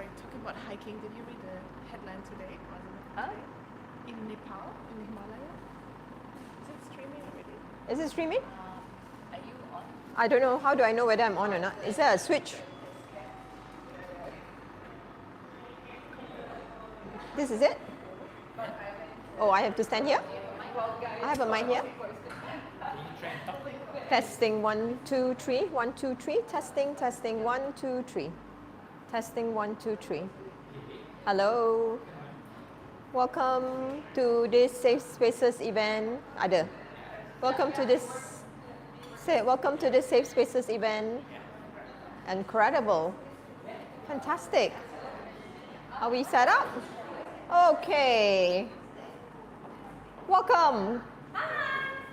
sorry, talking about hiking, did you read the headline today? In Nepal, in the Himalaya? Is it streaming already? Is it streaming? Are you on? I don't know. How do I know whether I'm on or not? Is there a switch? This is it? Oh, I have to stand here? I have a mic here. Testing 1, 2, 3. 1, 2, 3. Testing, testing 1, 2, 3. Testing 1, 2, 3. Hello. Welcome to this Safe Spaces event. Ada. Welcome to this Safe Spaces event. Incredible. Fantastic. Are we set up? Okay. Welcome.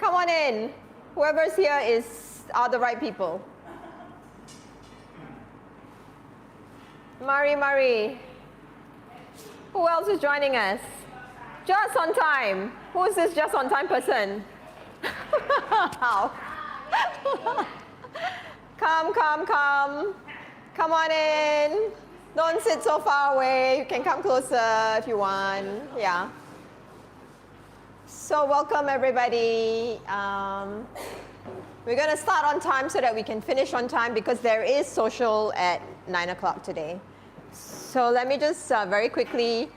Come on in. Whoever's here are the right people. Marie. Who else is joining us? Just on time. Who is this just on time person? How? Come. Come on in. Don't sit so far away. You can come closer if you want. Yeah. So welcome everybody. We're going to start on time so that we can finish on time because there is social at 9 o'clock today. So let me just very quickly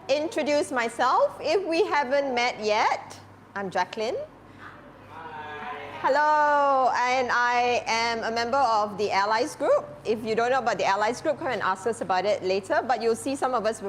introduce myself. If we haven't met yet, I'm Jacqueline. Hello, and I am a member of the Allies group. If you don't know about the Allies group, come and ask us about it later. But you'll see some of us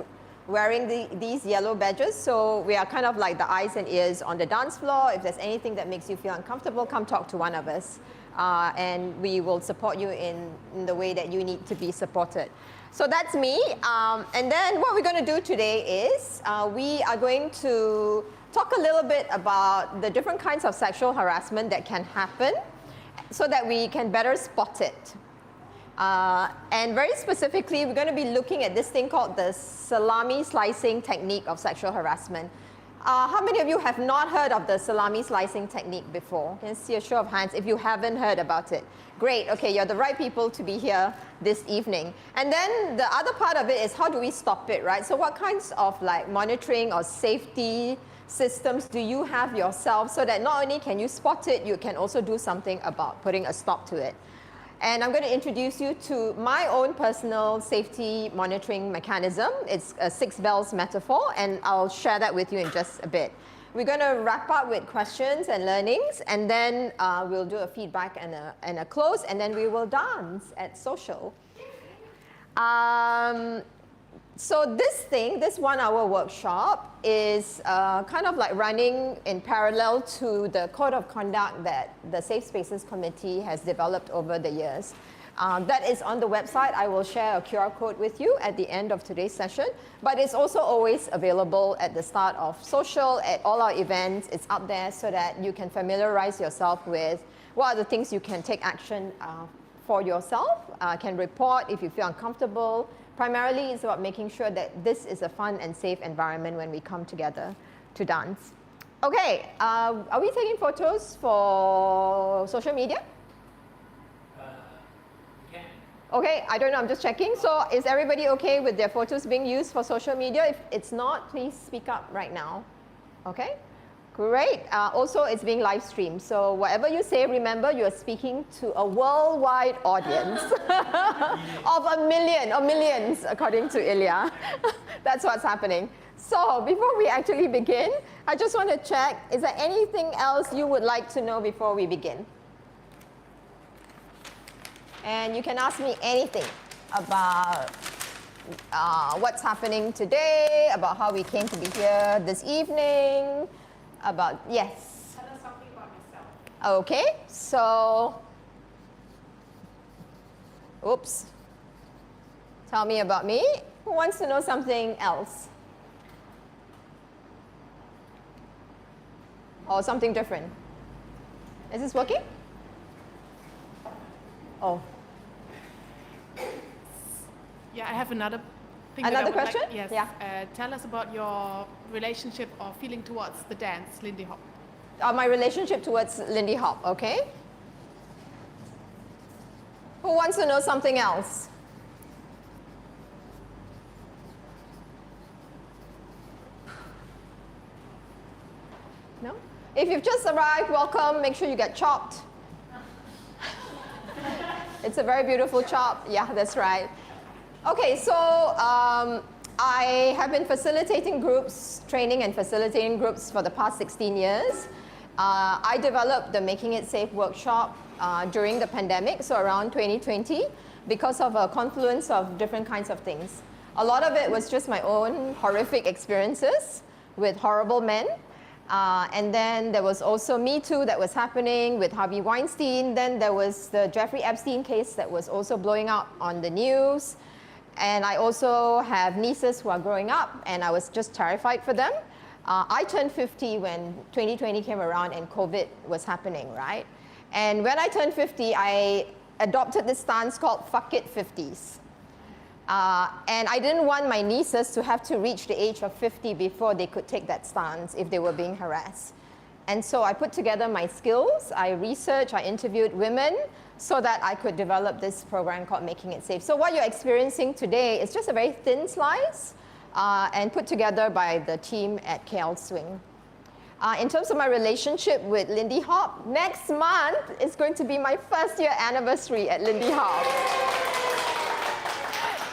wearing these yellow badges. So we are kind of like the eyes and ears on the dance floor. If there's anything that makes you feel uncomfortable, come talk to one of us. And we will support you in the way that you need to be supported. So that's me. And then what we're going to do today is we are going to talk a little bit about the different kinds of sexual harassment that can happen so that we can better spot it. And very specifically, we're going to be looking at this thing called the salami slicing technique of sexual harassment. How many of you have not heard of the salami slicing technique before? Can I see a show of hands if you haven't heard about it? Great, okay, you're the right people to be here this evening. And then the other part of it is how do we stop it, right? So what kinds of like monitoring or safety systems do you have yourself so that not only can you spot it, you can also do something about putting a stop to it. And I'm going to introduce you to my own personal safety monitoring mechanism. It's a 6 bells metaphor, and I'll share that with you in just a bit. We're going to wrap up with questions and learnings, and then we'll do a feedback and a close, and then we will dance at social. So this 1 hour workshop is kind of like running in parallel to the code of conduct that the Safe Spaces Committee has developed over the years. That is on the website. I will share a QR code with you at the end of today's session, but it's also always available at the start of social, at all our events. It's up there so that you can familiarize yourself with what are the things you can take action for yourself, can report if you feel uncomfortable. Primarily, it's about making sure that this is a fun and safe environment when we come together to dance. Okay, are we taking photos for social media? We can. Okay, I don't know, I'm just checking. So is everybody okay with their photos being used for social media? If it's not, please speak up right now. Okay? Great. Also, it's being live streamed. So whatever you say, remember you're speaking to a worldwide audience of a million or millions, according to Ilya. That's what's happening. So before we actually begin, I just want to check, is there anything else you would like to know before we begin? And you can ask me anything about what's happening today, about how we came to be here this evening, about, yes? Tell us something about myself. Okay, so, oops. Tell me about me. Who wants to know something else? Or something different? Is this working? Oh. Yeah, I have another thing. Another question? Like, yes. Yeah. Tell us about your relationship or feeling towards the dance, Lindy Hop. My relationship towards Lindy Hop, okay? Who wants to know something else? No? If you've just arrived, welcome. Make sure you get chopped. It's a very beautiful chop. Yeah, that's right. Okay, so I have been facilitating groups, training and facilitating groups for the past 16 years. I developed the Making It Safe workshop during the pandemic, so around 2020, because of a confluence of different kinds of things. A lot of it was just my own horrific experiences with horrible men. And then there was also Me Too that was happening with Harvey Weinstein. Then there was the Jeffrey Epstein case that was also blowing up on the news. And I also have nieces who are growing up, and I was just terrified for them. I turned 50 when 2020 came around and COVID was happening, right? And when I turned 50, I adopted this stance called fuck it 50s. And I didn't want my nieces to have to reach the age of 50 before they could take that stance if they were being harassed. And so I put together my skills, I researched, I interviewed women so that I could develop this program called Making It Safe. So what you're experiencing today is just a very thin slice and put together by the team at KL Swing. In terms of my relationship with Lindy Hop, next month is going to be my first year anniversary at Lindy Hop.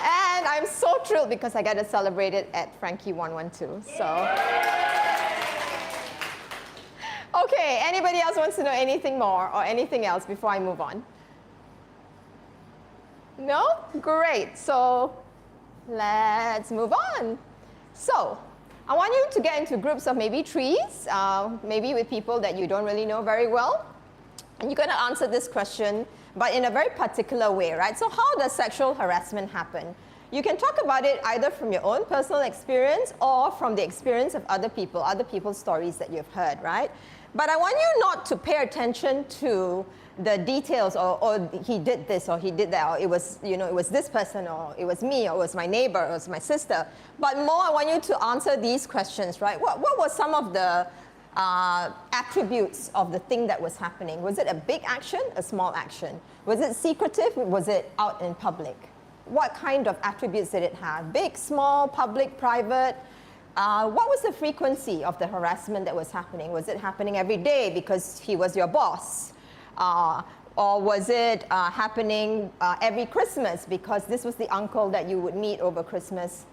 And I'm so thrilled because I get to celebrate it at Frankie 112. So, okay, anybody else wants to know anything more or anything else before I move on? No? Great. So, let's move on. So, I want you to get into groups of maybe threes, maybe with people that you don't really know very well. And you're going to answer this question, but in a very particular way, right? So how does sexual harassment happen? You can talk about it either from your own personal experience or from the experience of other people's stories that you've heard, right? But I want you not to pay attention to the details or he did this or he did that, or it was, it was this person, or it was me, or it was my neighbor, or it was my sister. But more, I want you to answer these questions, right? What were some of the attributes of the thing that was happening? Was it a big action, a small action? Was it secretive? Was it out in public? What kind of attributes did it have? Big, small, public, private? What was the frequency of the harassment that was happening? Was it happening every day because he was your boss? Or was it happening every Christmas because this was the uncle that you would meet over Christmas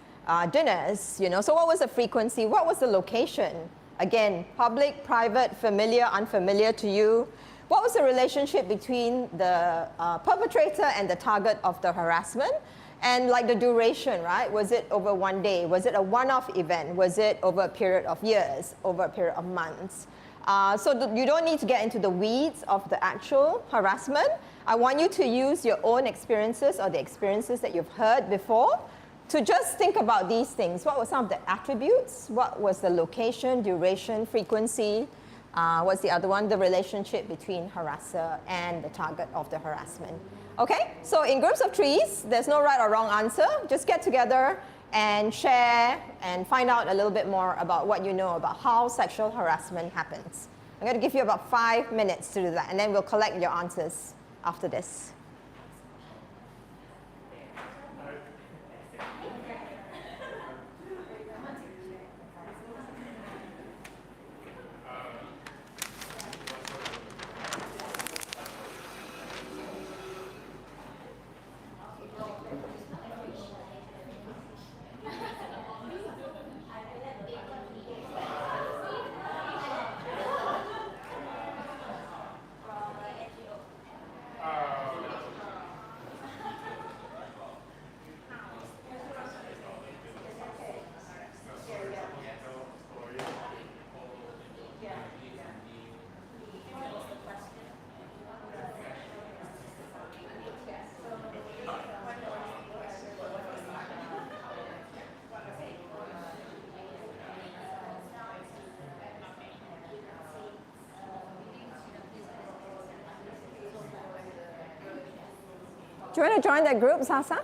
dinners? So what was the frequency? What was the location? Again, public, private, familiar, unfamiliar to you. What was the relationship between the perpetrator and the target of the harassment? And like the duration, right? Was it over one day? Was it a one-off event? Was it over a period of years, over a period of months? So you don't need to get into the weeds of the actual harassment. I want you to use your own experiences or the experiences that you've heard before to just think about these things. What were some of the attributes? What was the location, duration, frequency? What's the other one? The relationship between harasser and the target of the harassment. Okay, so in groups of threes, there's no right or wrong answer. Just get together and share and find out a little bit more about what you know about how sexual harassment happens. I'm going to give you about 5 minutes to do that, and then we'll collect your answers after this. Do you want to join that group, Sasa?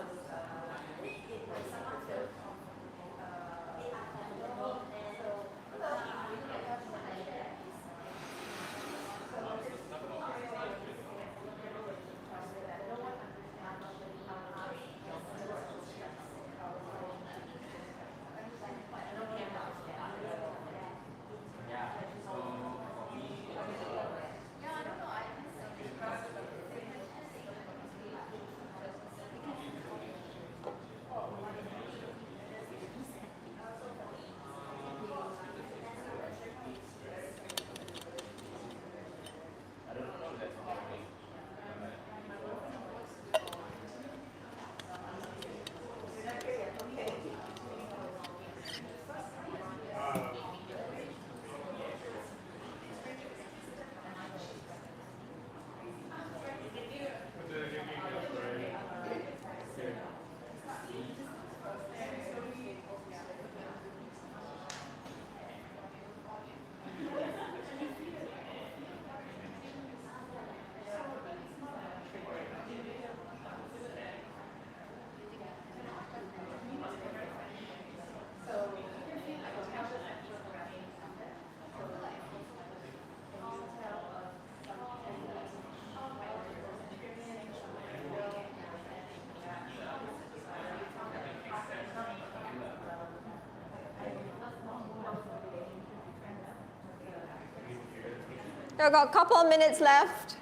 We've got a couple of minutes left.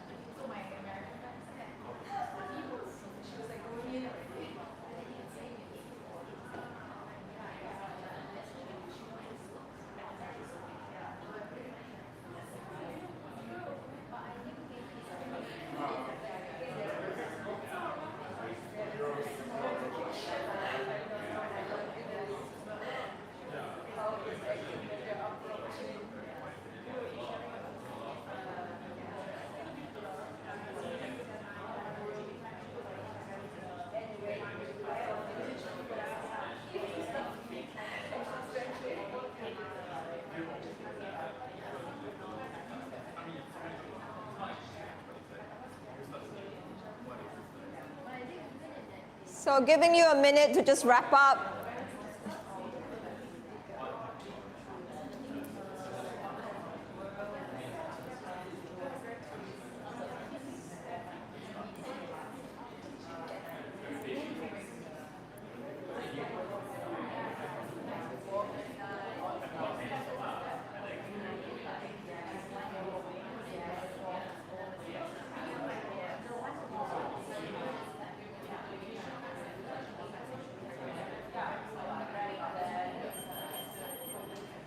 So giving you a minute to just wrap up.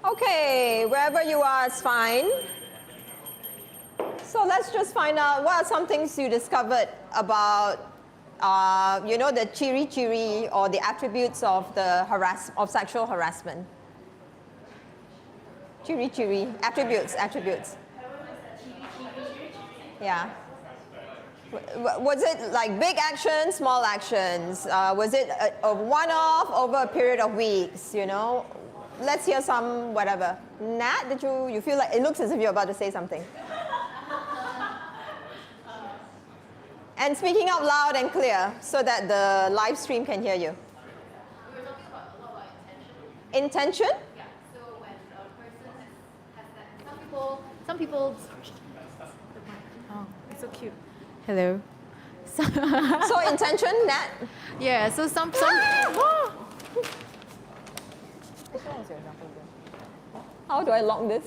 Okay, wherever you are is fine. So let's just find out what are some things you discovered about, the chiri or the attributes of of sexual harassment. Chiri, attributes. Yeah. Was it like big actions, small actions? Was it a one-off over a period of weeks, Let's hear some whatever. Nat, did you feel like, it looks as if you're about to say something. And speaking out loud and clear so that the live stream can hear you. We were talking about a lot about intention. Intention? Yeah, so when a person has that, some people, oh, it's so cute. Hello. So intention, Nat? Yeah, so some How do I lock this?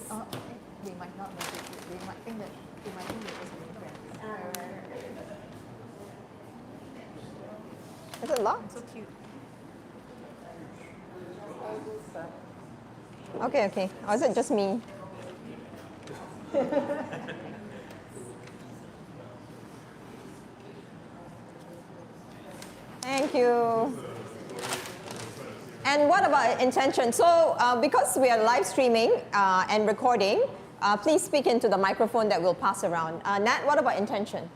they might not notice it. They might think that it was being friends. Is it locked? So cute. Okay. Or is it just me? Thank you. And what about intention? So because we are live streaming and recording, please speak into the microphone that we'll pass around. Nat, what about intention?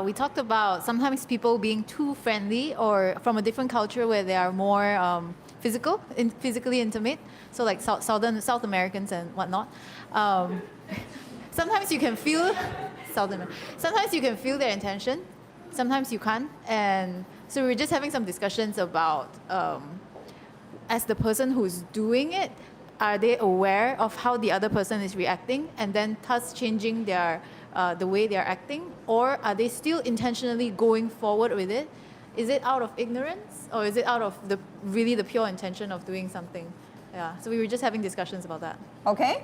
We talked about sometimes people being too friendly or from a different culture where they are more physically intimate. So like South Americans and whatnot. Sometimes you can feel sometimes you can feel their intention. Sometimes you can't. And so we were just having some discussions about as the person who's doing it, are they aware of how the other person is reacting and then thus changing their the way they're acting, or are they still intentionally going forward with it? Is it out of ignorance, or is it out of the pure intention of doing something? Yeah. So we were just having discussions about that. Okay.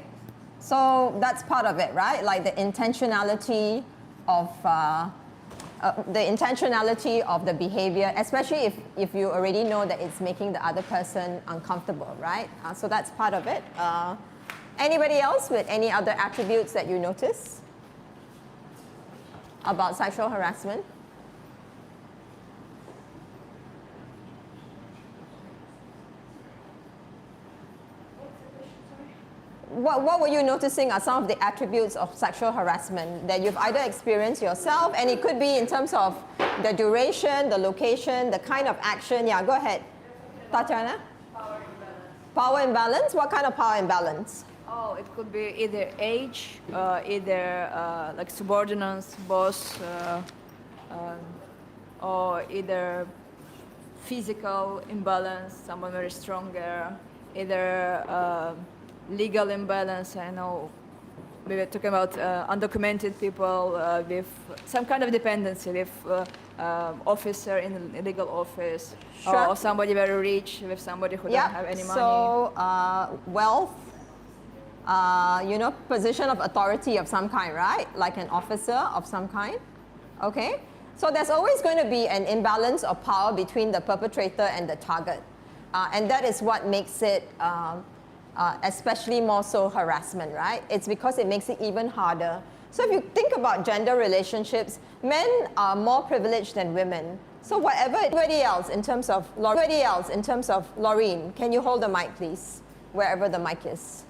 So that's part of it, right? Like the intentionality of the behavior, especially if you already know that it's making the other person uncomfortable, right? So that's part of it. Anybody else with any other attributes that you notice about sexual harassment? What were you noticing are some of the attributes of sexual harassment that you've either experienced yourself, and it could be in terms of the duration, the location, the kind of action. Yeah, go ahead. Tatiana? Power imbalance? What kind of power imbalance? Oh, it could be either age, either like subordinates, boss, or either physical imbalance, someone very stronger, either legal imbalance. I know we were talking about undocumented people with some kind of dependency, with officer in the legal office, Sure. or somebody very rich with somebody who doesn't have any money. So wealth, position of authority of some kind, right? Like an officer of some kind, okay? So there's always going to be an imbalance of power between the perpetrator and the target. And that is what makes it especially more so harassment, right? It's because it makes it even harder. So if you think about gender relationships, men are more privileged than women. So anybody else in terms of Laureen, can you hold the mic, please? Wherever the mic is.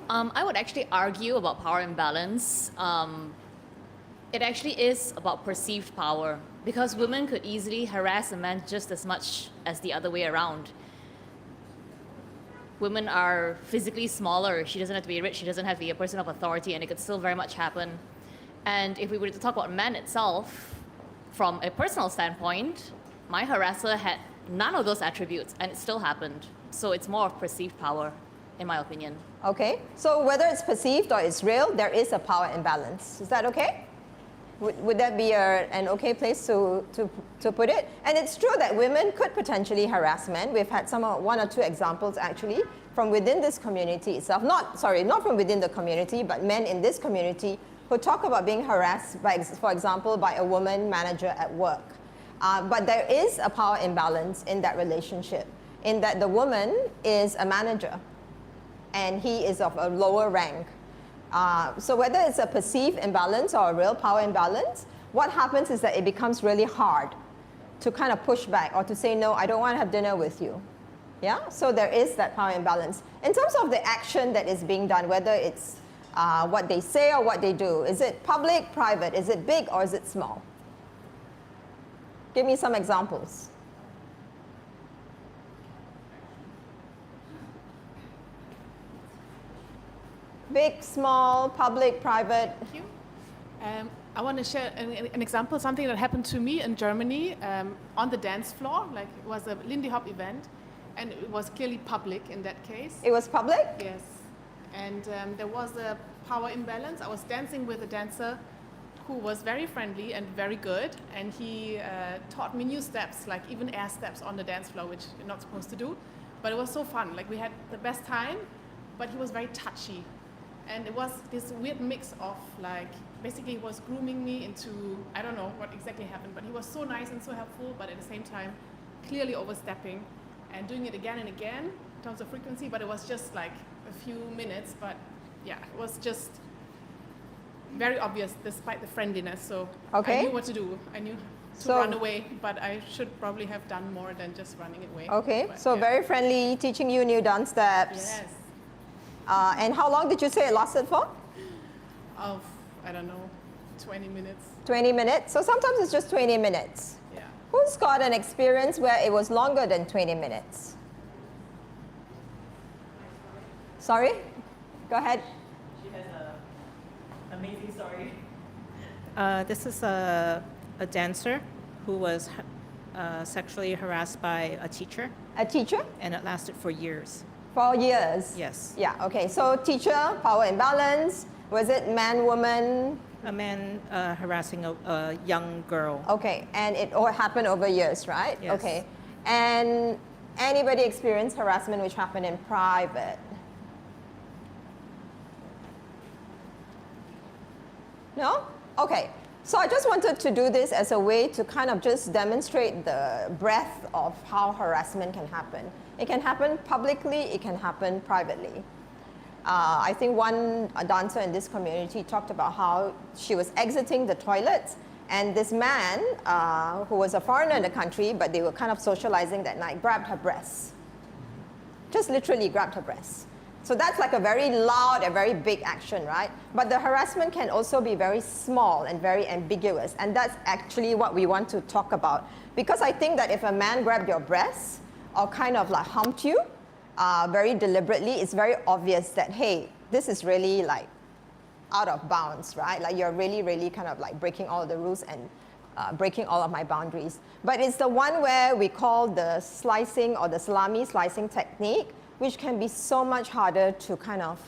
I would actually argue about power imbalance. It actually is about perceived power, because women could easily harass a man just as much as the other way around. Women are physically smaller. She doesn't have to be rich. She doesn't have to be a person of authority, and it could still very much happen. And if we were to talk about men itself, from a personal standpoint, my harasser had none of those attributes, and it still happened. So it's more of perceived power, in my opinion. Okay, so whether it's perceived or it's real, there is a power imbalance. Is that okay? Would that be an okay place to put it? And it's true that women could potentially harass men. We've had one or two examples actually from within this community itself. Not from within the community, but men in this community who talk about being harassed, for example, by a woman manager at work. But there is a power imbalance in that relationship, in that the woman is a manager and he is of a lower rank. So whether it's a perceived imbalance or a real power imbalance, what happens is that it becomes really hard to kind of push back or to say, no, I don't want to have dinner with you. Yeah, so there is that power imbalance. In terms of the action that is being done, whether it's what they say or what they do, is it public, private, is it big or is it small? Give me some examples. Big, small, public, private. Thank you. I want to share an example, something that happened to me in Germany on the dance floor. Like, it was a Lindy Hop event, and it was clearly public in that case. It was public? Yes. And there was a power imbalance. I was dancing with a dancer who was very friendly and very good, and he taught me new steps, like even air steps on the dance floor, which you're not supposed to do. But it was so fun. Like, we had the best time, but he was very touchy. And it was this weird mix of, like, basically he was grooming me into, I don't know what exactly happened, but he was so nice and so helpful, but at the same time, clearly overstepping and doing it again and again in terms of frequency, but it was just like a few minutes, but yeah, it was just very obvious despite the friendliness. So okay. I knew what to do. I knew to run away, but I should probably have done more than just running away. Okay, but, so yeah. Very friendly, teaching you new dance steps. Yes. And how long did you say it lasted for? Of, I don't know, 20 minutes. 20 minutes? So sometimes it's just 20 minutes. Yeah. Who's got an experience where it was longer than 20 minutes? Sorry? Go ahead. She has an amazing story. This is a dancer who was sexually harassed by a teacher, A teacher? and it lasted for years. For years? Yes. Yeah, okay. So teacher, power imbalance. Was it man, woman? A man harassing a young girl. Okay, and it all happened over years, right? Yes. Okay. And anybody experienced harassment which happened in private? No? Okay. So I just wanted to do this as a way to kind of just demonstrate the breadth of how harassment can happen. It can happen publicly, it can happen privately. I think one dancer in this community talked about how she was exiting the toilets, and this man, who was a foreigner in the country, but they were kind of socializing that night, grabbed her breasts. Just literally grabbed her breasts. So that's like a very loud and very big action, right? But the harassment can also be very small and very ambiguous, and that's actually what we want to talk about. Because I think that if a man grabbed your breasts or kind of like humped you very deliberately, it's very obvious that, hey, this is really like out of bounds, right? Like you're really, really kind of like breaking all the rules and breaking all of my boundaries. But it's the one where we call the slicing or the salami slicing technique, which can be so much harder to kind of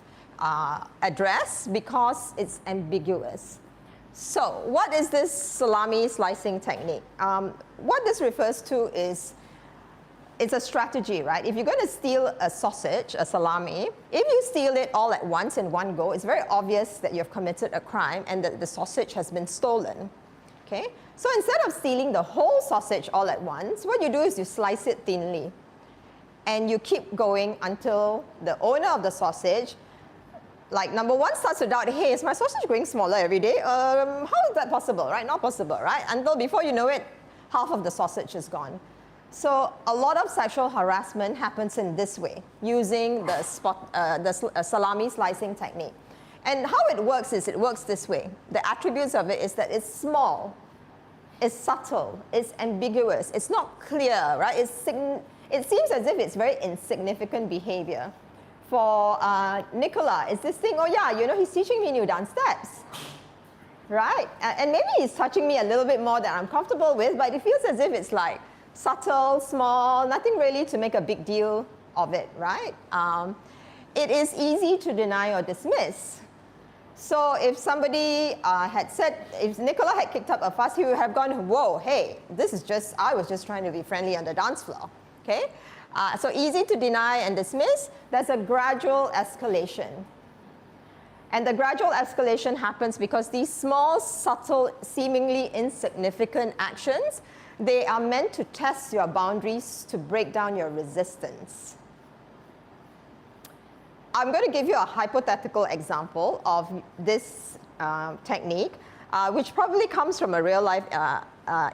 address because it's ambiguous. So what is this salami slicing technique? What this refers to is it's a strategy, right? If you're going to steal a sausage, a salami, if you steal it all at once in one go, it's very obvious that you've committed a crime and that the sausage has been stolen. Okay? So instead of stealing the whole sausage all at once, what you do is you slice it thinly. And you keep going until the owner of the sausage, like number one, starts to doubt, hey, is my sausage growing smaller every day? How is that possible, right? Not possible, right? Until before you know it, half of the sausage is gone. So a lot of sexual harassment happens in this way, using the salami slicing technique. And how it works is it works this way. The attributes of it is that it's small, it's subtle, it's ambiguous, it's not clear, right? It seems as if it's very insignificant behavior. For Nicola, it's this thing, oh yeah, you know, he's teaching me new dance steps, right? And maybe he's touching me a little bit more than I'm comfortable with, but it feels as if it's like subtle, small, nothing really to make a big deal of it, right? It is easy to deny or dismiss. So if somebody had said, if Nicola had kicked up a fuss, he would have gone, whoa, hey, I was just trying to be friendly on the dance floor, okay? So easy to deny and dismiss. There's a gradual escalation. And the gradual escalation happens because these small, subtle, seemingly insignificant actions, they are meant to test your boundaries, to break down your resistance. I'm going to give you a hypothetical example of this technique, which probably comes from a real life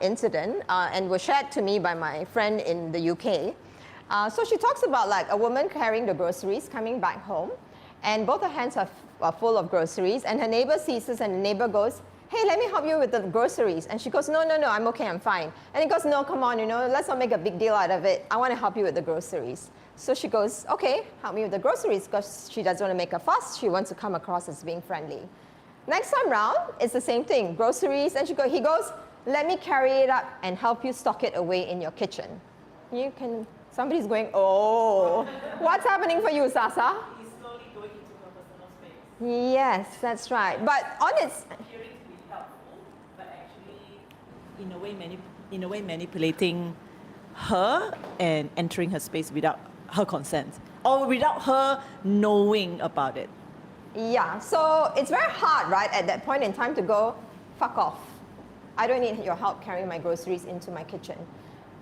incident and was shared to me by my friend in the UK. So she talks about like a woman carrying the groceries coming back home, and both her hands are full of groceries, and her neighbor sees this, and the neighbor goes, hey, let me help you with the groceries. And she goes, no, I'm okay, I'm fine. And he goes, no, come on, you know, let's not make a big deal out of it. I want to help you with the groceries. So she goes, okay, help me with the groceries, because she doesn't want to make a fuss. She wants to come across as being friendly. Next time round, it's the same thing, groceries, and he goes, let me carry it up and help you stock it away in your kitchen. Somebody's going, oh, what's happening for you, Sasa? He's slowly going into her personal space. Yes, that's right. But on its... Appearing to be helpful, but actually, in a way manipulating her and entering her space without her consent, or without her knowing about it. Yeah, so it's very hard, right, at that point in time to go, fuck off. I don't need your help carrying my groceries into my kitchen.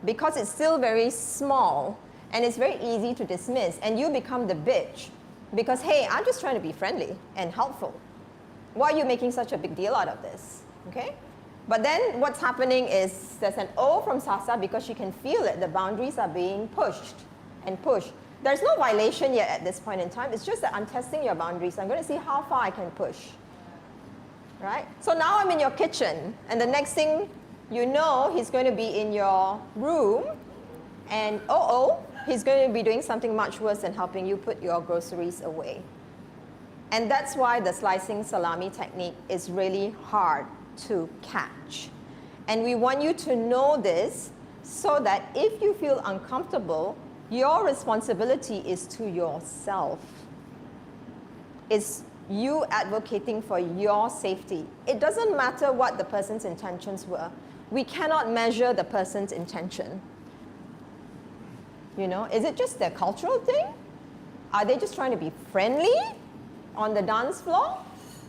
Because it's still very small and it's very easy to dismiss, and you become the bitch because, hey, I'm just trying to be friendly and helpful. Why are you making such a big deal out of this? Okay? But then what's happening is there's an O from Sasa because she can feel it. The boundaries are being pushed and pushed. There's no violation yet at this point in time. It's just that I'm testing your boundaries. I'm going to see how far I can push. Right? So now I'm in your kitchen, and the next thing you know, he's going to be in your room, and he's going to be doing something much worse than helping you put your groceries away. And that's why the slicing salami technique is really hard to catch. And we want you to know this so that if you feel uncomfortable, your responsibility is to yourself. It's you advocating for your safety. It doesn't matter what the person's intentions were. We cannot measure the person's intention. You know, is it just their cultural thing? Are they just trying to be friendly on the dance floor?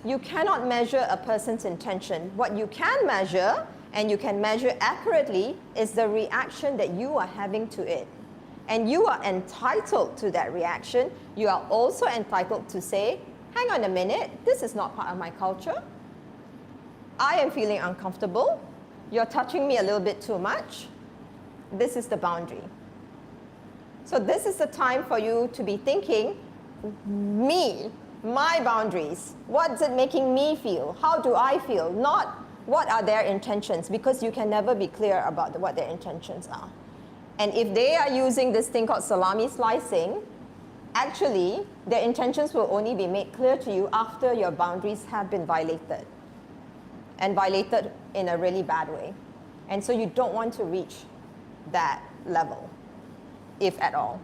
You cannot measure a person's intention. What you can measure, and you can measure accurately, is the reaction that you are having to it. And you are entitled to that reaction. You are also entitled to say, hang on a minute, this is not part of my culture. I am feeling uncomfortable. You're touching me a little bit too much. This is the boundary. So this is the time for you to be thinking, me, my boundaries. What's it making me feel? How do I feel? Not what are their intentions, because you can never be clear about what their intentions are. And if they are using this thing called salami slicing, actually, their intentions will only be made clear to you after your boundaries have been violated, and violated in a really bad way. And so you don't want to reach that level, if at all.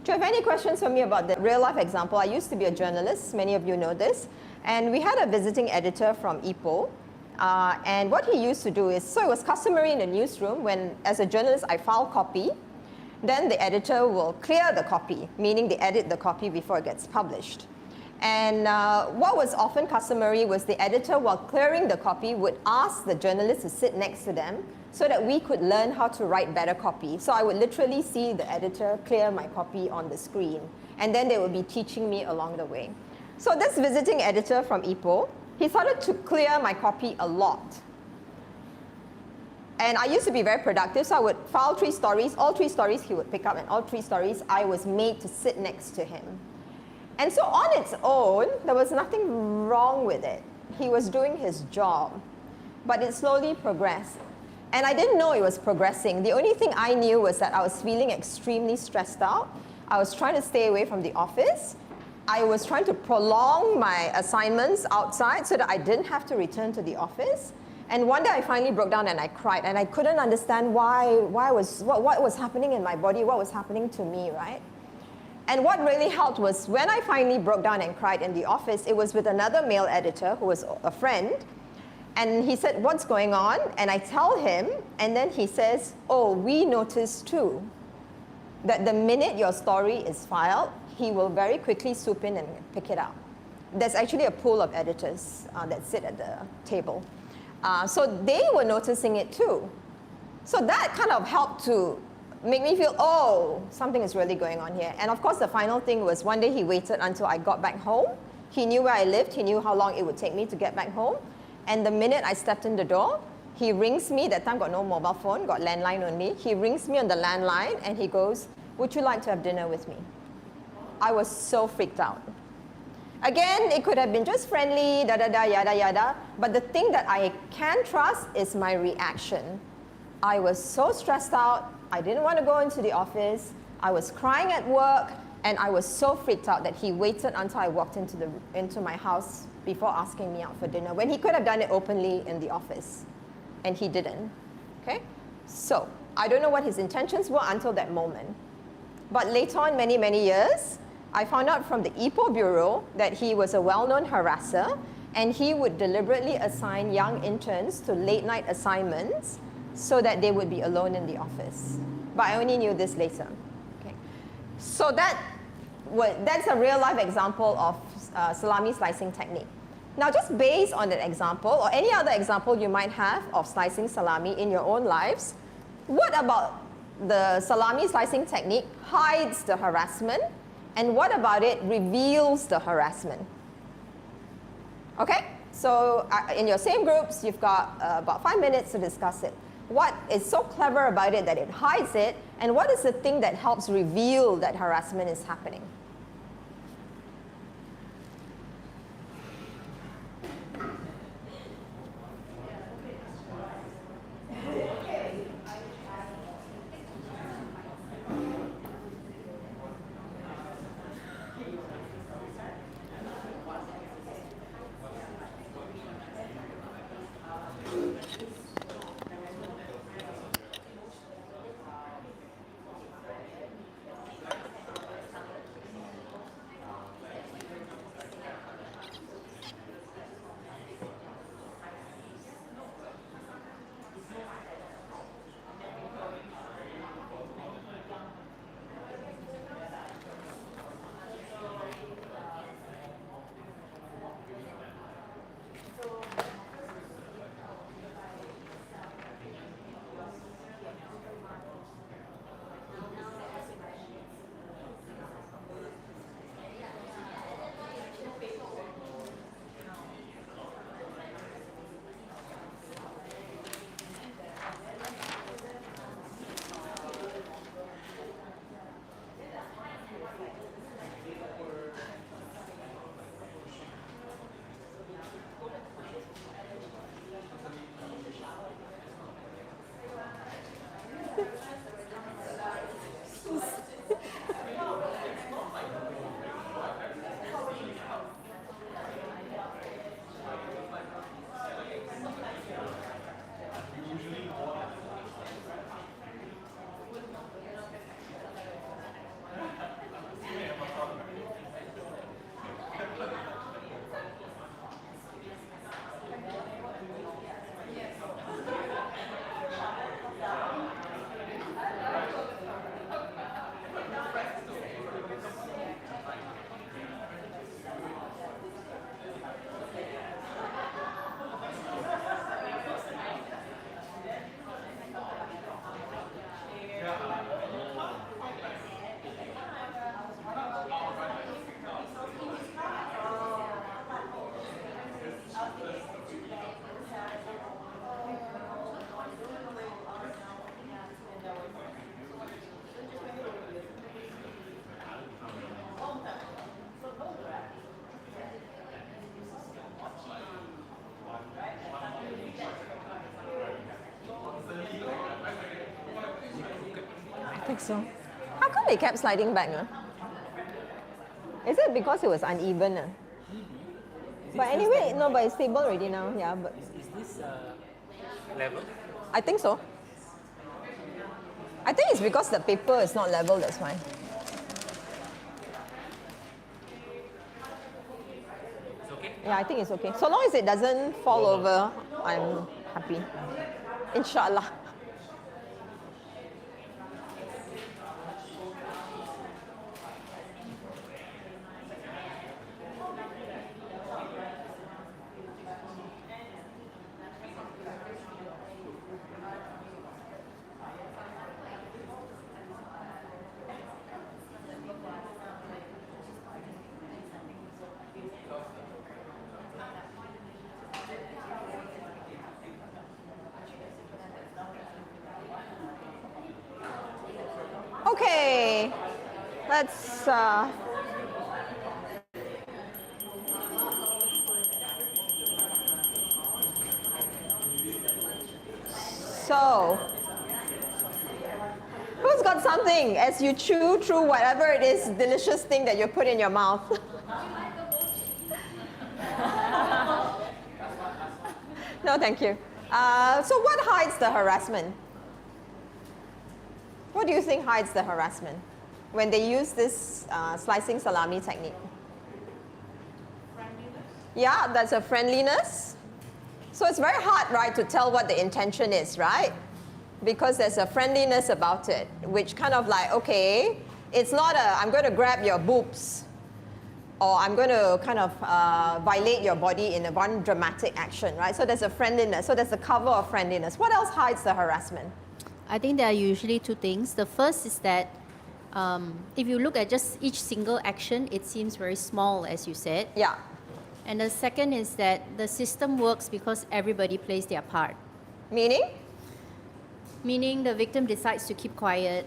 Do you have any questions for me about the real life example? I used to be a journalist, many of you know this, and we had a visiting editor from Ipoh, and what he used to do is, so it was customary in the newsroom when, as a journalist, I file copy, then the editor will clear the copy, meaning they edit the copy before it gets published. And what was often customary was the editor, while clearing the copy, would ask the journalist to sit next to them so that we could learn how to write better copy. So I would literally see the editor clear my copy on the screen, and then they would be teaching me along the way. So this visiting editor from Ipoh, he started to clear my copy a lot. And I used to be very productive, so I would file 3 stories. All 3 stories he would pick up, and all 3 stories I was made to sit next to him. And so on its own, there was nothing wrong with it. He was doing his job, but it slowly progressed. And I didn't know it was progressing. The only thing I knew was that I was feeling extremely stressed out. I was trying to stay away from the office. I was trying to prolong my assignments outside so that I didn't have to return to the office. And one day I finally broke down and I cried, and I couldn't understand what was happening in my body, what was happening to me, right? And what really helped was when I finally broke down and cried in the office, it was with another male editor who was a friend. And he said, "What's going on?" And I tell him, and then he says, "Oh, we noticed too, that the minute your story is filed, he will very quickly swoop in and pick it up." There's actually a pool of editors that sit at the table. So they were noticing it too. So that kind of helped to make me feel, oh, something is really going on here. And of course, the final thing was one day he waited until I got back home. He knew where I lived. He knew how long it would take me to get back home. And the minute I stepped in the door, he rings me. That time got no mobile phone, got landline only. He rings me on the landline and he goes, "Would you like to have dinner with me?" I was so freaked out. Again, it could have been just friendly, da-da-da, yada-yada. But the thing that I can trust is my reaction. I was so stressed out. I didn't want to go into the office. I was crying at work. And I was so freaked out that he waited until I walked into my house before asking me out for dinner, when he could have done it openly in the office. And he didn't. Okay? So, I don't know what his intentions were until that moment. But later on, many, many years, I found out from the Ipoh Bureau that he was a well-known harasser, and he would deliberately assign young interns to late-night assignments so that they would be alone in the office. But I only knew this later. Okay. So that's a real-life example of salami slicing technique. Now, just based on that example, or any other example you might have of slicing salami in your own lives, what about the salami slicing technique hides the harassment, and what about it reveals the harassment? Okay, so in your same groups, you've got about 5 minutes to discuss it. What is so clever about it that it hides it, and what is the thing that helps reveal that harassment is happening? think so. How come it kept sliding back? Is it because it was uneven? But anyway, no, but it's stable already now. Yeah, but Is this level? I think so. I think it's because the paper is not level, that's why. It's okay? Yeah, I think it's okay. So long as it doesn't fall over, I'm happy. Inshallah. Okay, let's so who's got something as you chew through whatever it is delicious thing that you put in your mouth? No, thank you. So what hides the harassment? What do you think hides the harassment when they use this slicing salami technique? Yeah, that's a friendliness. So it's very hard, right, to tell what the intention is, right? Because there's a friendliness about it, which kind of like, okay, it's not a, I'm going to grab your boobs, or I'm going to kind of violate your body in a one dramatic action, right? So there's a friendliness. So there's a cover of friendliness. What else hides the harassment? I think there are usually two things. The first is that if you look at just each single action, it seems very small, as you said. Yeah. And the second is that the system works because everybody plays their part. Meaning? Meaning the victim decides to keep quiet.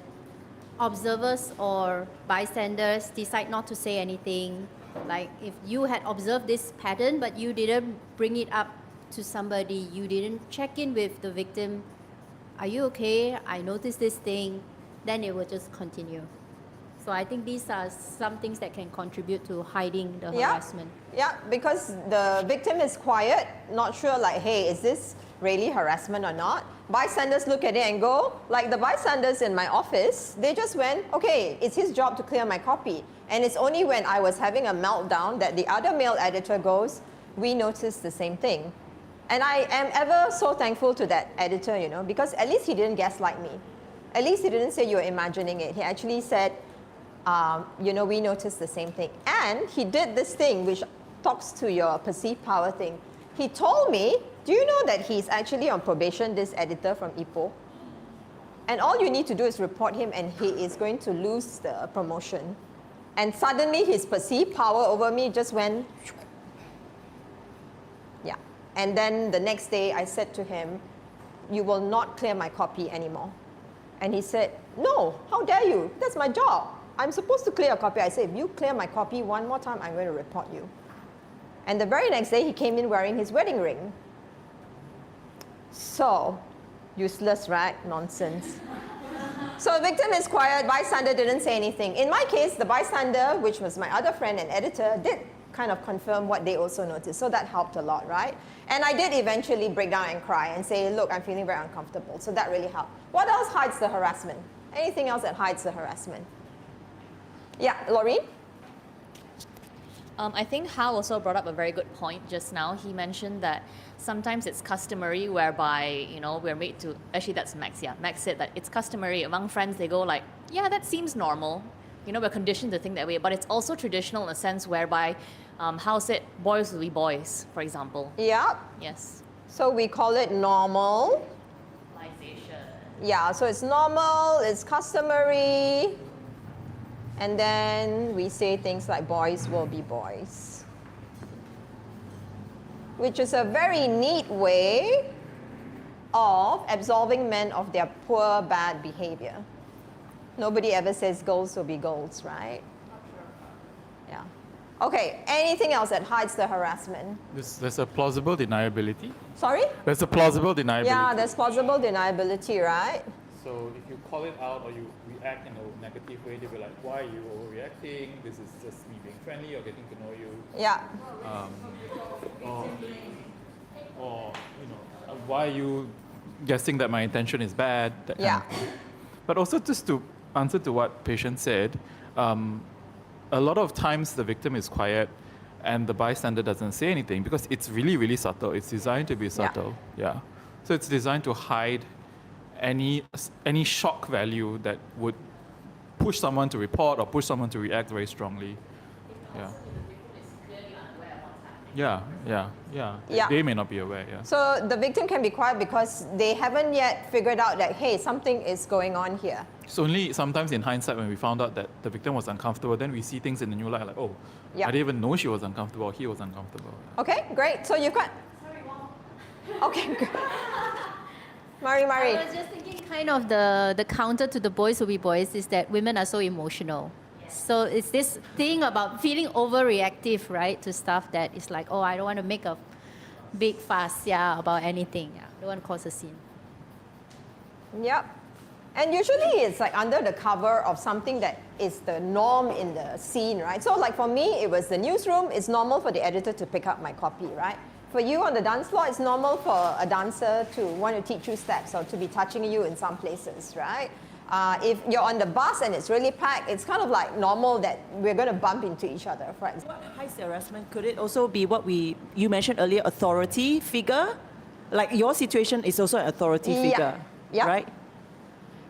Observers or bystanders decide not to say anything. Like if you had observed this pattern, but you didn't bring it up to somebody, you didn't check in with the victim, are you okay? I noticed this thing, then it will just continue. So I think these are some things that can contribute to hiding the harassment. Yeah, because the victim is quiet, not sure like, hey, is this really harassment or not? Bystanders look at it and go, like the bystanders in my office, they just went, okay, it's his job to clear my copy. And it's only when I was having a meltdown that the other male editor goes, we noticed the same thing. And I am ever so thankful to that editor, you know, because at least he didn't gaslight me. At least he didn't say you're imagining it. He actually said, you know, we noticed the same thing. And he did this thing which talks to your perceived power thing. He told me, do you know that he's actually on probation, this editor from Ipoh? And all you need to do is report him and he is going to lose the promotion. And suddenly his perceived power over me just went, yeah. And then the next day I said to him, you will not clear my copy anymore. And he said, no, how dare you? That's my job. I'm supposed to clear a copy. I said, if you clear my copy one more time, I'm going to report you. And the very next day, he came in wearing his wedding ring. So, useless, right? Nonsense. So the victim is quiet, bystander didn't say anything. In my case, the bystander, which was my other friend and editor, did kind of confirm what they also noticed. So that helped a lot, right? And I did eventually break down and cry and say, look, I'm feeling very uncomfortable. So that really helped. What else hides the harassment? Anything else that hides the harassment? Yeah, Laureen? I think Hal also brought up a very good point just now. He mentioned that sometimes it's customary whereby, you know, we're made to, actually that's Max, yeah. Max said that it's customary among friends, they go like, yeah, that seems normal. You know, we're conditioned to think that way, but it's also traditional in a sense whereby, Hal said, boys will be boys, for example. Yeah. Yes. So we call it normal. Yeah, so it's normal, it's customary. And then we say things like boys will be boys, which is a very neat way of absolving men of their poor, bad behavior. Nobody ever says girls will be girls, right? Yeah. Okay, anything else that hides the harassment? There's a plausible deniability. Sorry? There's a plausible deniability. Yeah, there's plausible deniability, right? So if you call it out or you react in a negative way, they'll be like, why are you overreacting? This is just me being friendly or getting to know you. Yeah. Or why are you guessing that my intention is bad? That kind of thing. But also just to answer to what patient said, a lot of times the victim is quiet and the bystander doesn't say anything because it's really, really subtle. It's designed to be subtle. Yeah. So it's designed to hide any shock value that would push someone to report or push someone to react very strongly. Yeah. They may not be aware. Yeah. So the victim can be quiet because they haven't yet figured out that, hey, something is going on here. It's only sometimes in hindsight when we found out that the victim was uncomfortable, then we see things in a new light like, oh, I didn't even know she was uncomfortable or he was uncomfortable. Okay, great. So you've got... Okay, good. Mari. I was just thinking kind of the counter to the boys will be boys is that women are so emotional. So it's this thing about feeling overreactive, right, to stuff that is like, oh, I don't want to make a big fuss, about anything. I don't want to cause a scene. Yep. And usually it's like under the cover of something that is the norm in the scene, right? So like for me, it was the newsroom. It's normal for the editor to pick up my copy, right? For you on the dance floor, it's normal for a dancer to want to teach you steps or to be touching you in some places, right? If you're on the bus and it's really packed, it's kind of like normal that we're going to bump into each other, for example. What hides the harassment? Could it also be what you mentioned earlier, authority figure? Like your situation is also an authority figure, right?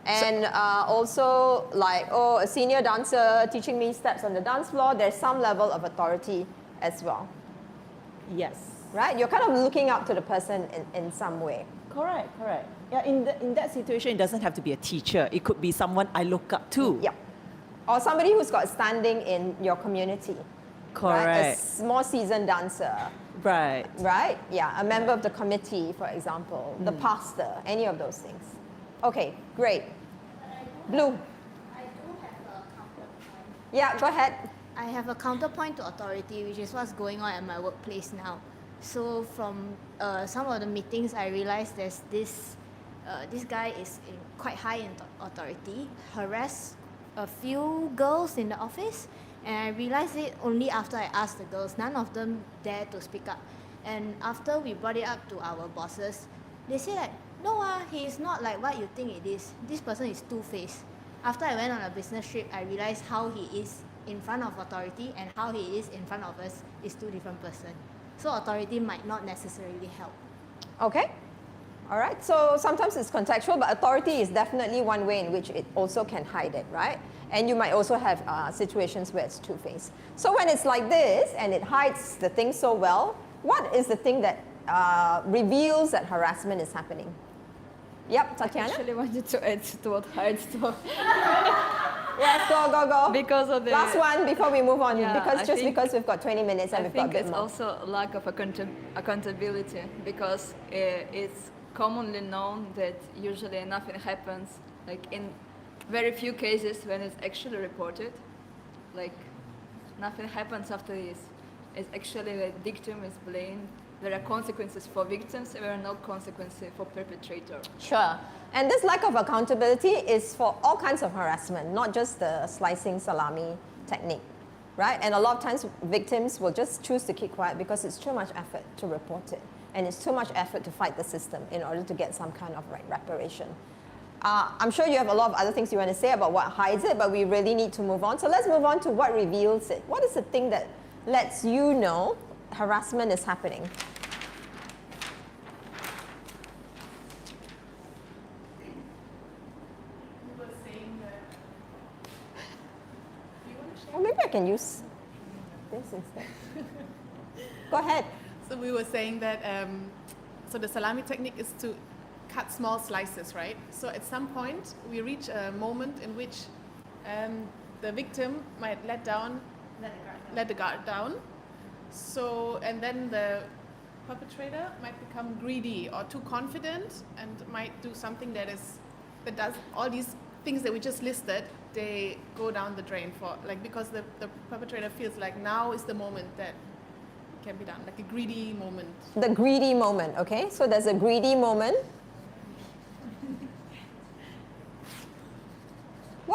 And also like, a senior dancer teaching me steps on the dance floor, there's some level of authority as well. Yes. Right? You're kind of looking up to the person in some way. Correct. Yeah, in that situation, it doesn't have to be a teacher. It could be someone I look up to. Yeah. Or somebody who's got standing in your community. Correct. Right? A more seasoned dancer. Right. Right? Yeah, a member of the committee, for example, the pastor, any of those things. Okay, great. Blue. I do have a counterpoint. Yeah, go ahead. I have a counterpoint to authority, which is what's going on at my workplace now. So from some of the meetings, I realized there's this guy is quite high in authority, harassed a few girls in the office, and I realized it only after I asked the girls. None of them dared to speak up. And after we brought it up to our bosses, they say like, no, he's not like what you think it is. This person is two-faced. After I went on a business trip, I realized how he is in front of authority and how he is in front of us is two different persons. So authority might not necessarily help. Okay. All right. So sometimes it's contextual, but authority is definitely one way in which it also can hide it, right? And you might also have situations where it's two-faced. So when it's like this and it hides the thing so well, what is the thing that reveals that harassment is happening? Yep, Tatiana? I actually wanted to add to what hides to. Yes, go. Because of the last one before we move on. Yeah, because we've got 20 minutes and we've got a bit it's more. also a lack of accountability because it's commonly known that usually nothing happens. Like in very few cases when it's actually reported, like nothing happens after this. It's actually the victim is blamed. There are consequences for victims, there are no consequences for perpetrators. Sure. And this lack of accountability is for all kinds of harassment, not just the slicing salami technique, right? And a lot of times victims will just choose to keep quiet because it's too much effort to report it. And it's too much effort to fight the system in order to get some kind of reparation. I'm sure you have a lot of other things you want to say about what hides it, but we really need to move on. So let's move on to what reveals it. What is the thing that lets you know harassment is happening? Or maybe I can use this instead. Go ahead. So we were saying that, so the salami technique is to cut small slices, right? So at some point, we reach a moment in which the victim might let the guard down. So, and then the perpetrator might become greedy or too confident and might do something that does all these things that we just listed. They go down the drain because the perpetrator feels like now is the moment that can be done, like a greedy moment. The greedy moment, okay? So there's a greedy moment.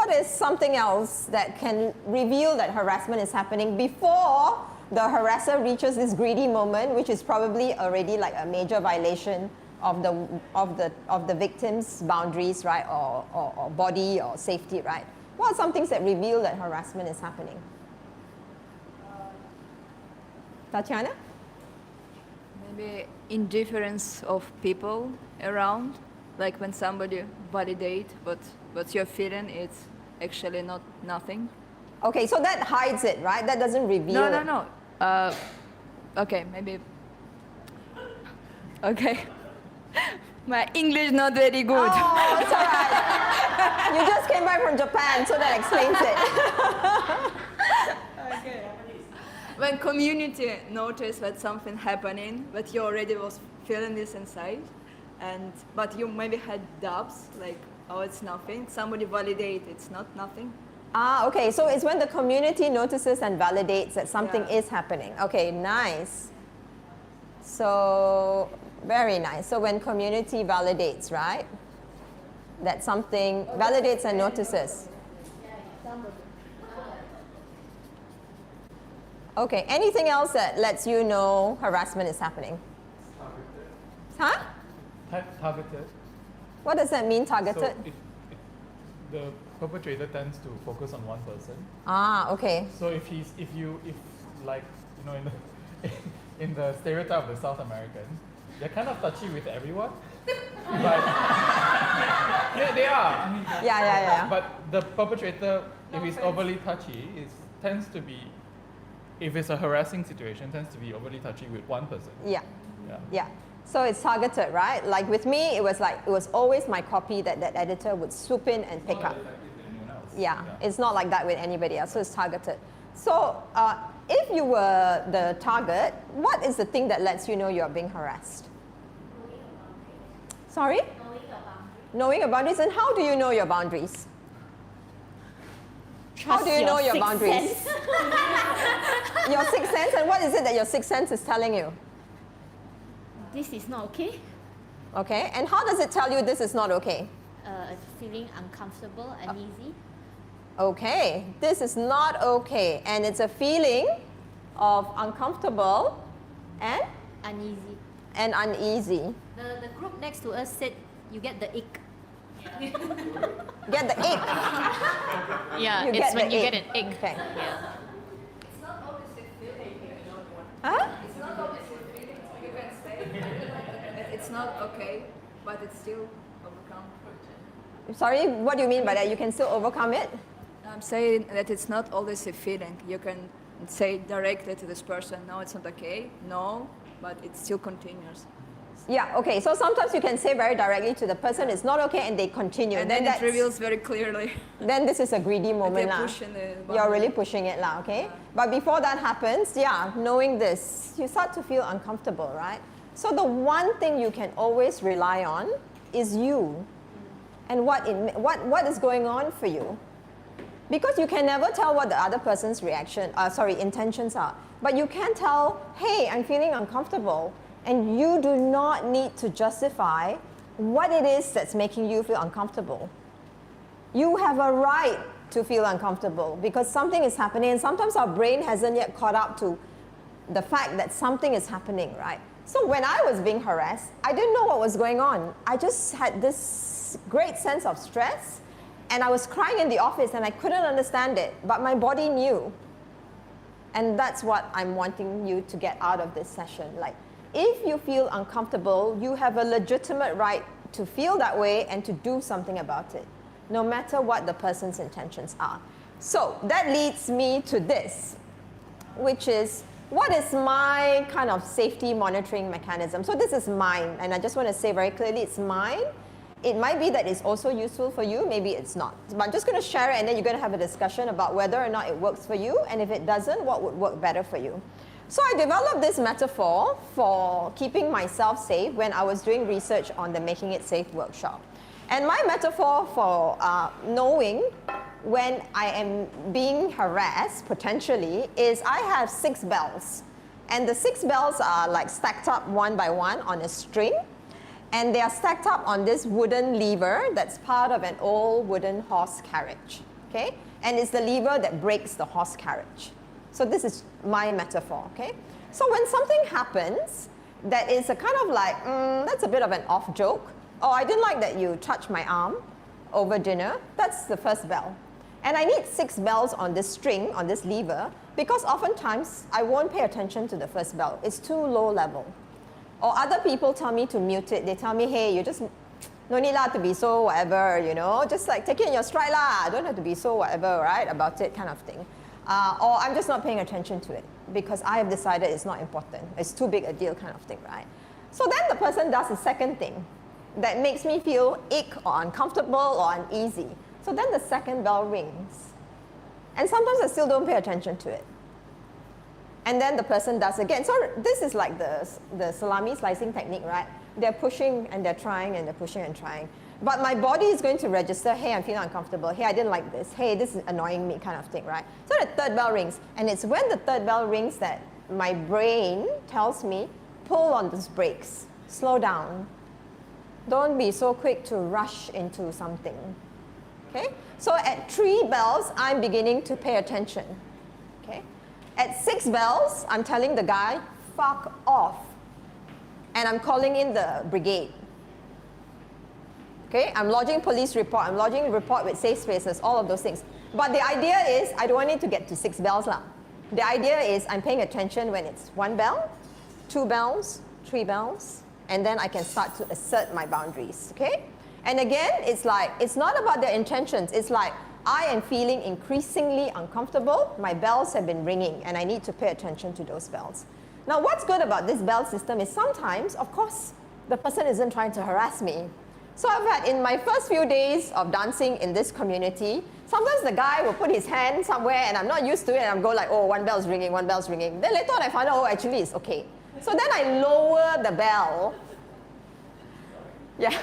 what is something else that can reveal that harassment is happening before the harasser reaches this greedy moment, which is probably already like a major violation of the victim's boundaries, right, or body or safety, right? What are some things that reveal that harassment is happening? Tatiana? Maybe indifference of people around, like when somebody validate what you're feeling, it's actually not nothing. Okay, so that hides it, right? That doesn't reveal it. No. Okay, maybe. Okay. My English not very good. Oh, it's all right. You just came back from Japan, so that explains it. Okay. When community notice that something happening, but you already was feeling this inside, but you maybe had doubts, like, oh, it's nothing. Somebody validate, it's not nothing. Ah, okay. So it's when the community notices and validates that something is happening. Okay, nice. So, very nice. So when community validates, right? That something validates and notices. Okay, anything else that lets you know harassment is happening? Huh? Targeted. What does that mean, targeted? So the perpetrator tends to focus on one person. Ah, okay. So if like, you know, in the stereotype of the South American, they're kind of touchy with everyone. But they are. I mean, Yeah. But the perpetrator, if he's overly touchy, tends to be, if it's a harassing situation, tends to be overly touchy with one person. Yeah. So it's targeted, right? Like with me, it was always my copy that editor would swoop in and pick up. Yeah, it's not like that with anybody else, so it's targeted. So if you were the target, what is the thing that lets you know you're being harassed? Sorry? Knowing your boundaries. And how do you know your boundaries? How do you know your boundaries? Your sixth sense, and what is it that your sixth sense is telling you? This is not okay. Okay, and how does it tell you this is not okay? Feeling uncomfortable, uneasy. Okay, this is not okay, and it's a feeling of uncomfortable and Uneasy. The group next to us said you get the ick. Get the ick. Yeah, You it's get when the you ick. get an ick. Okay. Yeah. It's not always a feeling, Huh? It's not always a feeling. You can say that it's not okay, but it's still overcome. Sorry, what do you mean by that? You can still overcome it? I'm saying that it's not always a feeling. You can say directly to this person, no, it's not okay, no, but it still continues. Yeah, okay, so sometimes you can say very directly to the person, it's not okay, and they continue. And then it reveals very clearly. Then this is a greedy moment. They're pushing the You're really pushing it, okay? Yeah. But before that happens, knowing this, you start to feel uncomfortable, right? So the one thing you can always rely on is you and what is going on for you. Because you can never tell what the other person's intentions are. But you can tell, hey, I'm feeling uncomfortable. And you do not need to justify what it is that's making you feel uncomfortable. You have a right to feel uncomfortable because something is happening, and sometimes our brain hasn't yet caught up to the fact that something is happening, right? So when I was being harassed, I didn't know what was going on. I just had this great sense of stress, and I was crying in the office, and I couldn't understand it, but my body knew. And that's what I'm wanting you to get out of this session. Like, if you feel uncomfortable, you have a legitimate right to feel that way and to do something about it, no matter what the person's intentions are. So that leads me to this, which is, what is my kind of safety monitoring mechanism? So this is mine, and I just want to say very clearly, it's mine. It might be that it's also useful for you, maybe it's not. But I'm just going to share it, and then you're going to have a discussion about whether or not it works for you, and if it doesn't, what would work better for you. So I developed this metaphor for keeping myself safe when I was doing research on the Making It Safe workshop. And my metaphor for knowing when I am being harassed, potentially, is I have 6 bells. And the 6 bells are like stacked up one by one on a string. And they are stacked up on this wooden lever that's part of an old wooden horse carriage. okay? And it's the lever that breaks the horse carriage. So this is my metaphor, okay? So when something happens that is a kind of like, that's a bit of an off joke, oh, I didn't like that you touched my arm over dinner, that's the first bell. And I need 6 bells on this string, on this lever, because oftentimes I won't pay attention to the first bell. It's too low level. Or other people tell me to mute it. They tell me, hey, you just, no need lah to be so whatever, you know, just like take it in your stride lah. Don't have to be so whatever, right, about it kind of thing. Or I'm just not paying attention to it because I have decided it's not important. It's too big a deal kind of thing, right? So then the person does the second thing that makes me feel ick or uncomfortable or uneasy. So then the second bell rings. And sometimes I still don't pay attention to it. And then the person does again. So this is like the salami slicing technique, right? They're pushing and they're trying and they're pushing and trying. But my body is going to register, hey, I'm feeling uncomfortable. Hey, I didn't like this. Hey, this is annoying me kind of thing, right? So the third bell rings. And it's when the third bell rings that my brain tells me, pull on these brakes. Slow down. Don't be so quick to rush into something. Okay? So at 3 bells, I'm beginning to pay attention. Okay? At 6 bells, I'm telling the guy, fuck off. And I'm calling in the brigade. Okay? I'm lodging police report. I'm lodging report with safe spaces, all of those things. But the idea is, I don't want it to get to 6 bells lah. The idea is I'm paying attention when it's 1 bell, 2 bells, 3 bells, and then I can start to assert my boundaries. Okay? And again, it's like, it's not about their intentions. It's like, I am feeling increasingly uncomfortable. My bells have been ringing, and I need to pay attention to those bells. Now, what's good about this bell system is sometimes, of course, the person isn't trying to harass me. So I've had, in my first few days of dancing in this community, sometimes the guy will put his hand somewhere, and I'm not used to it, and I'm go like, oh, 1 bell's ringing, 1 bell's ringing. Then later on, I find out, oh, actually, it's okay. So then I lower the bell. Yeah.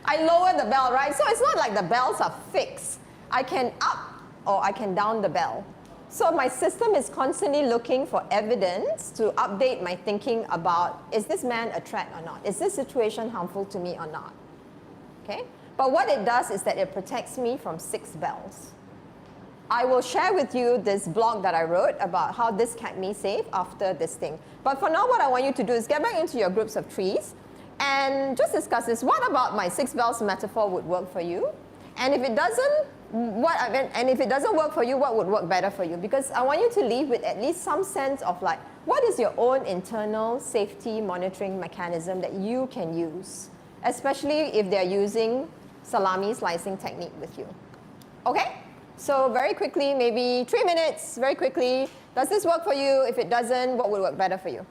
I lower the bell, right? So it's not like the bells are fixed. I can up or I can down the bell. So my system is constantly looking for evidence to update my thinking about, is this man a threat or not? Is this situation harmful to me or not? Okay? But what it does is that it protects me from 6 bells. I will share with you this blog that I wrote about how this kept me safe after this thing. But for now, what I want you to do is get back into your groups of 3s and just discuss this. What about my 6 bells metaphor would work for you? And if it doesn't, if it doesn't work for you, what would work better for you? Because I want you to leave with at least some sense of like, what is your own internal safety monitoring mechanism that you can use, especially if they're using salami slicing technique with you. Okay? So very quickly, maybe 3 minutes, very quickly. Does this work for you? If it doesn't, what would work better for you?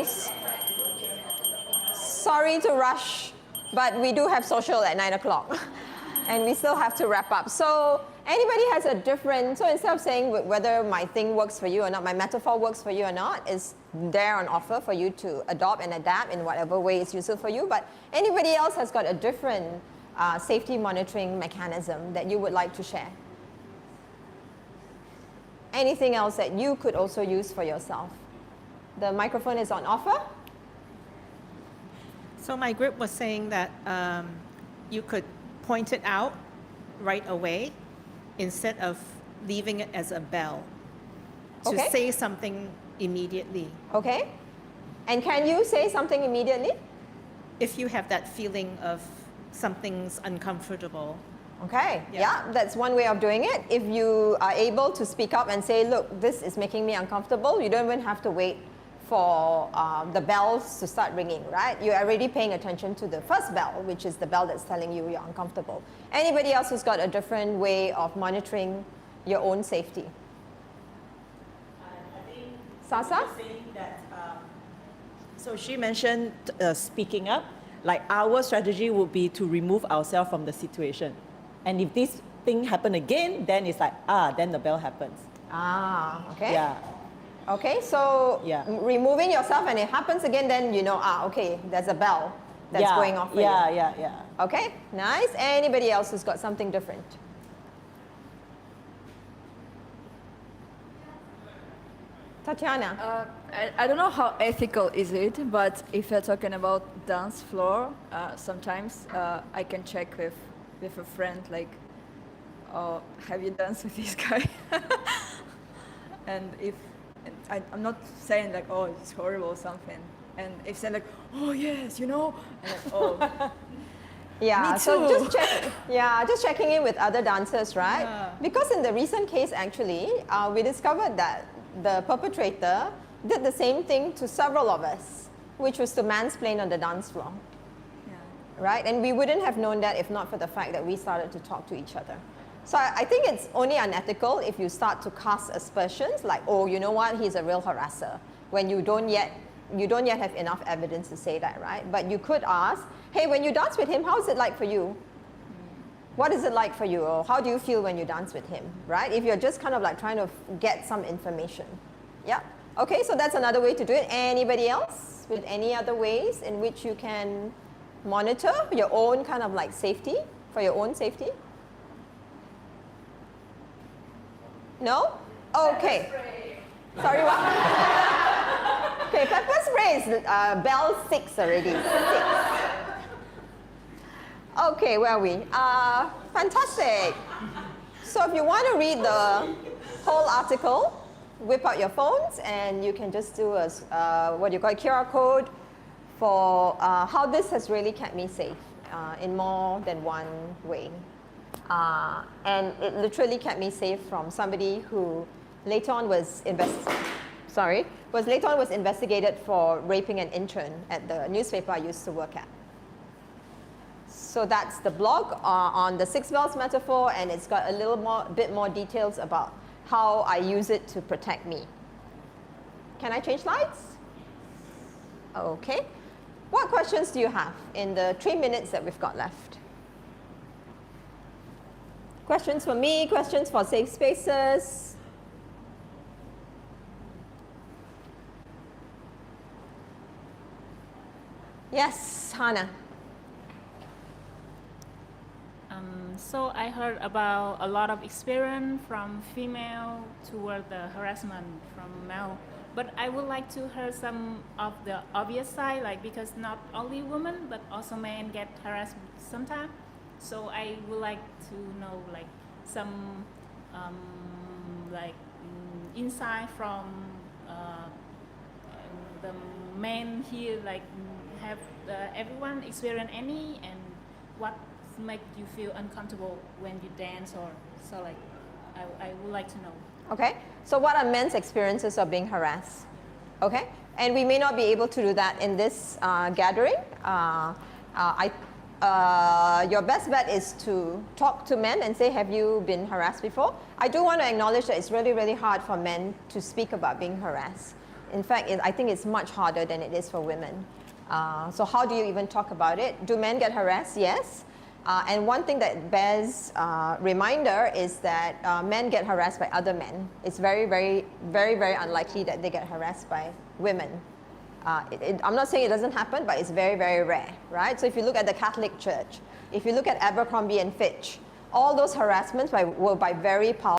case, sorry to rush, but we do have social at 9 o'clock. And we still have to wrap up. So anybody has a different, so instead of saying whether my thing works for you or not, my metaphor works for you or not, is there on offer for you to adopt and adapt in whatever way is useful for you. But anybody else has got a different safety monitoring mechanism that you would like to share? Anything else that you could also use for yourself? The microphone is on offer. So my group was saying that you could point it out right away instead of leaving it as a bell to Okay. say something immediately. Okay. And can you say something immediately? If you have that feeling of something's uncomfortable. Okay, Yeah. yeah, that's one way of doing it. If you are able to speak up and say, look, this is making me uncomfortable, you don't even have to wait for the bells to start ringing, right? You're already paying attention to the first bell, which is the bell that's telling you you're uncomfortable. Anybody else who's got a different way of monitoring your own safety? Sasa? Saying that, so she mentioned speaking up. Like our strategy would be to remove ourselves from the situation. And if this thing happen again, then it's like, then the bell happens. Okay. Yeah. Okay, so Yeah. removing yourself and it happens again, then you know, okay, there's a bell that's Yeah, going off for yeah, you. yeah, yeah. Okay, nice. Anybody else who's got something different? Tatiana? I don't know how ethical is it, but if you're talking about dance floor, sometimes I can check with a friend, like, oh, have you danced with this guy? And if, I'm not saying like, oh, it's horrible or something. And if they're like, oh yes, you know, and like, oh, Yeah, Me so too. just checking in with other dancers, right? Yeah. Because in the recent case, actually, we discovered that the perpetrator did the same thing to several of us, which was to mansplain on the dance floor, yeah. right? And we wouldn't have known that if not for the fact that we started to talk to each other. So I think it's only unethical if you start to cast aspersions like, oh, you know what, he's a real harasser, when you don't yet have enough evidence to say that, right? But you could ask, hey, when you dance with him, how is it like for you? What is it like for you? Or how do you feel when you dance with him, right? If you're just kind of like trying to get some information. Yeah? Okay, so that's another way to do it. Anybody else with any other ways in which you can monitor your own kind of like safety, for your own safety? No? Okay. Sorry, what? Okay, pepper spray is bell 6 already. 6. Okay, where are we? Fantastic. So if you want to read the whole article, whip out your phones and you can just do a what do you call it, QR code for how this has really kept me safe in more than one way. And it literally kept me safe from somebody who later on was investigated for raping an intern at the newspaper I used to work at. So that's the blog on the 6 bells metaphor, and it's got a bit more details about how I use it to protect me. Can I change slides? Okay. What questions do you have in the 3 minutes that we've got left? Questions for me, questions for safe spaces? Yes, Hannah. So I heard about a lot of experience from female toward the harassment from male. But I would like to hear some of the obvious side, like because not only women but also men get harassed sometimes. So I would like to know like some insight from the men here, like have everyone experience any, and what make you feel uncomfortable when you dance, or so like I would like to know. Okay, so what are men's experiences of being harassed? Okay, and we may not be able to do that in this gathering. Your best bet is to talk to men and say, have you been harassed before? I do want to acknowledge that it's really, really hard for men to speak about being harassed. In fact, I think it's much harder than it is for women. So how do you even talk about it? Do men get harassed? Yes. And one thing that bears reminder is that men get harassed by other men. It's very, very, very, very unlikely that they get harassed by women. I'm not saying it doesn't happen, but it's very, very rare, right? So if you look at the Catholic Church, if you look at Abercrombie and Fitch, all those harassments were by very powerful